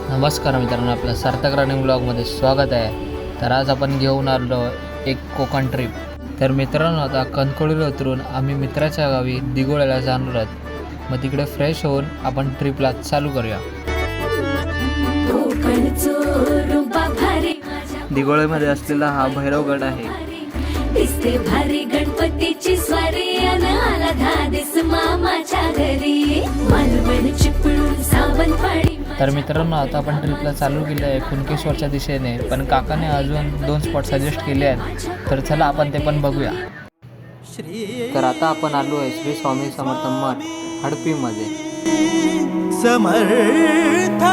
नमस्कार मित्रांनो, आपल्या सार्थक रनिंग ब्लॉगमध्ये स्वागत आहे। तर आज आपण घेऊन आलो एक कोकण ट्रिप। तर मित्रांनो, आता कणकवलीला उतरून आम्ही मित्राच्या गावी दिघोळ्याला जाणार आहोत। मग तिकडे फ्रेश होऊन आपण ट्रिपला चालू करूया। दिघोळ्यामध्ये असलेला हा भैरवगड आहे। दिसते भारी गणपतीची स्वारी आला धादिस मामाच्या घरी मालवण चिपळूण सावंतवाडी। तर मित्रांनो, आता आपण ट्रिपला चालू केलं आहे कुणकेश्वरच्या दिशेने, पण काकाने अजून 2 स्पॉट सजेस्ट केले आहेत। तर चला आपण ते पण बघूया। तर आता आपण आलो आहे श्री स्वामी समर्थ मठ हडपीमध्ये। समर्थ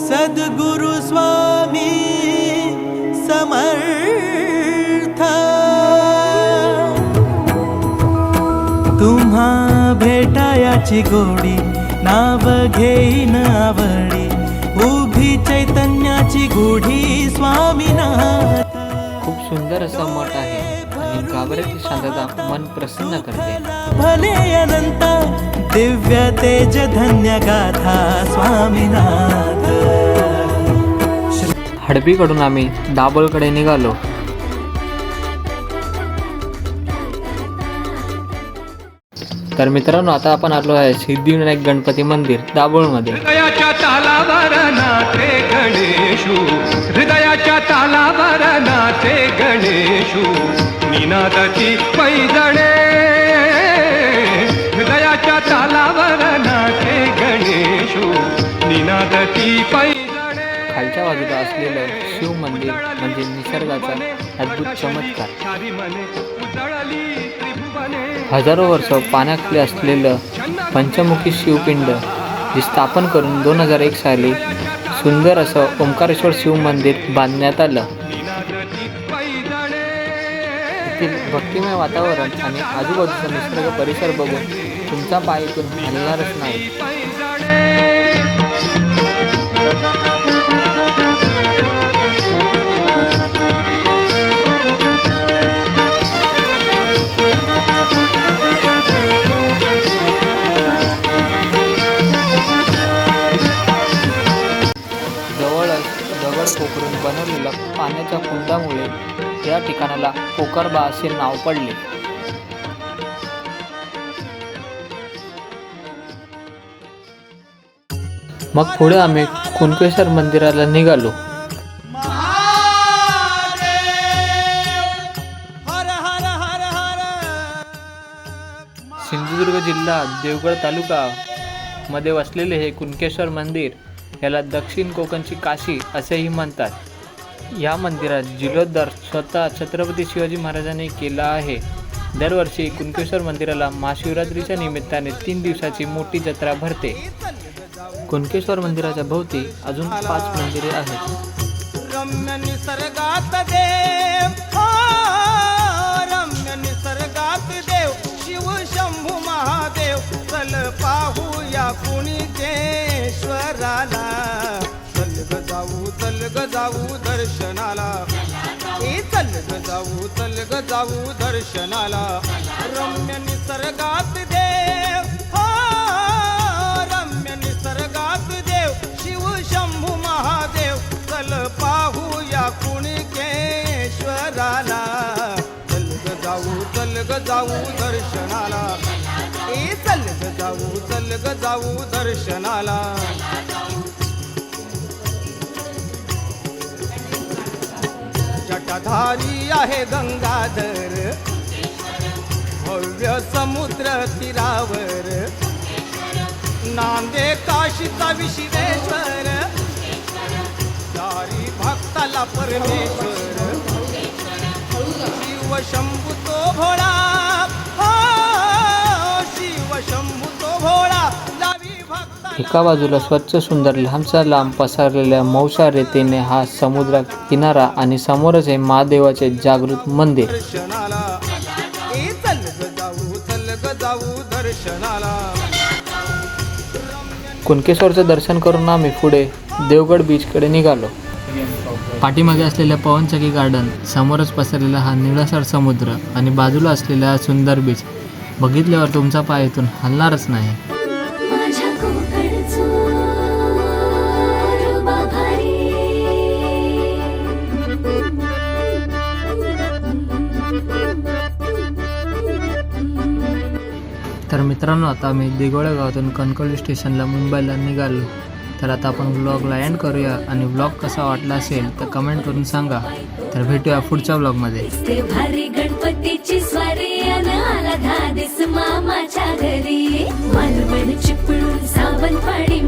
सद्गुरु स्वामी समर्थ, तुम्हा भेटायाची गोडी नाव घेईन आवडी, उभी चैतन्याची गुढी स्वामीनाथ। खूप सुंदर असं मठ आहे आणि गाभाऱ्याची शांतता मन प्रसन्न करते। भले अनंत दिव्य तेज धन्य गाथा स्वामीनाथ। हडपीकडून आम्ही दाभोळकडे निघालो। तर मित्रांनो, आता आपण आलो आहे सिद्धिविनायक गणपती मंदिर दाभोळमध्ये। हृदयाच्या तालावर नाचे गणेशू, हृदयाच्या तालावर नाचे गणेशू, निनादाची पैजणे हृदयाच्या तालावर नाचे गणेशू, निनादाची पैजणे। खालच्या बाजूला असलेलं शिव मंदिर म्हणजे निसर्गाचा अद्भुत चमत्कार। हजारो वर्ष पाण्याखाली असलेलं पंचमुखी शिवपिंड हे स्थापन करून 2001 साली सुंदर असं ओंकारेश्वर शिव मंदिर बांधण्यात आलं। येथील भक्तिमय वातावरण आणि आजूबाजूचा निसर्ग परिसर बघून तुमचा पाय इथून हलणारच नाही। दगड पोखरून बनवलेल्या पाण्याच्या कुंडामुळे या ठिकाणाला पोखरबा असे नाव पडले। मग पुढे आम्ही कुणकेश्वर मंदिराला निघालो। सिंधुदुर्ग जिल्हा देवगड तालुका मध्ये वसलेले हे कुणकेश्वर मंदिर याला दक्षिण कोकणची काशी असेही म्हणतात। या मंदिरात जीर्णोद्धार स्वतः छत्रपती शिवाजी महाराजांनी केला आहे। दरवर्षी कुणकेश्वर मंदिराला महाशिवरात्रीच्या निमित्ताने 3 दिवसाची मोठी जत्रा भरते। कुणकेश्वर मंदिराच्या भोवती अजून 5 मंदिरे आहेत। रम्य निसर्गात देव, रम्य निसर्गात देव, शिव शंभू महादेव, चल पाहूया कुणकेश्वराला। चल ग जाऊ दर्शनाला, चल ग जाऊ दर्शनाला। रम्य निसर्गात देव, रम्य निसर्गात देव, शिव शंभू महादेव, चल पाहूया कुणकेश्वराला। चल ग जाऊ दर्शनाला, चल ग जाऊ दर्शनाला। जटाधारी आहे गंगाधर, भव्य समुद्र तीरावर, नांदे काशीचा विश्वेश्वर, दारी भक्ताला परमेश्वर, शिव शंभू तो भोळा, शिव शंभू तो भोळा। एका बाजूला स्वच्छ सुंदर लांबचा लांब पसरलेल्या मौसा रेतीने हा समुद्र किनारा आणि समोरच आहे महादेवाचे जागृत मंदिर। कुणकेश्वरचं दर्शन करून आम्ही पुढे देवगड बीचकडे निघालो. पाठीमागे असलेल्या पवनचक्की गार्डन, समोरच पसरलेला हा निळसर समुद्र आणि बाजूला असलेला हा सुंदर बीच बघितल्यावर तुमचा पाय इथून हलणारच नाही. माझ्या कोकणचो रुबा भारी. तर मित्रांनो, आता आम्ही दिघोळे गावातून कणकवली स्टेशनला मुंबईला निघालो. तर आता आपण व्लॉगला एंड करूया आणि व्लॉग कसा वाटला असेल तर कमेंट करून सांगा. तर भेटूया पुढच्या व्लॉगमध्ये. दिसते भारी गणपतीची स्वारी अन आला धादिस मामाच्या घरी. मालवण चिपळूण सावंतवाडी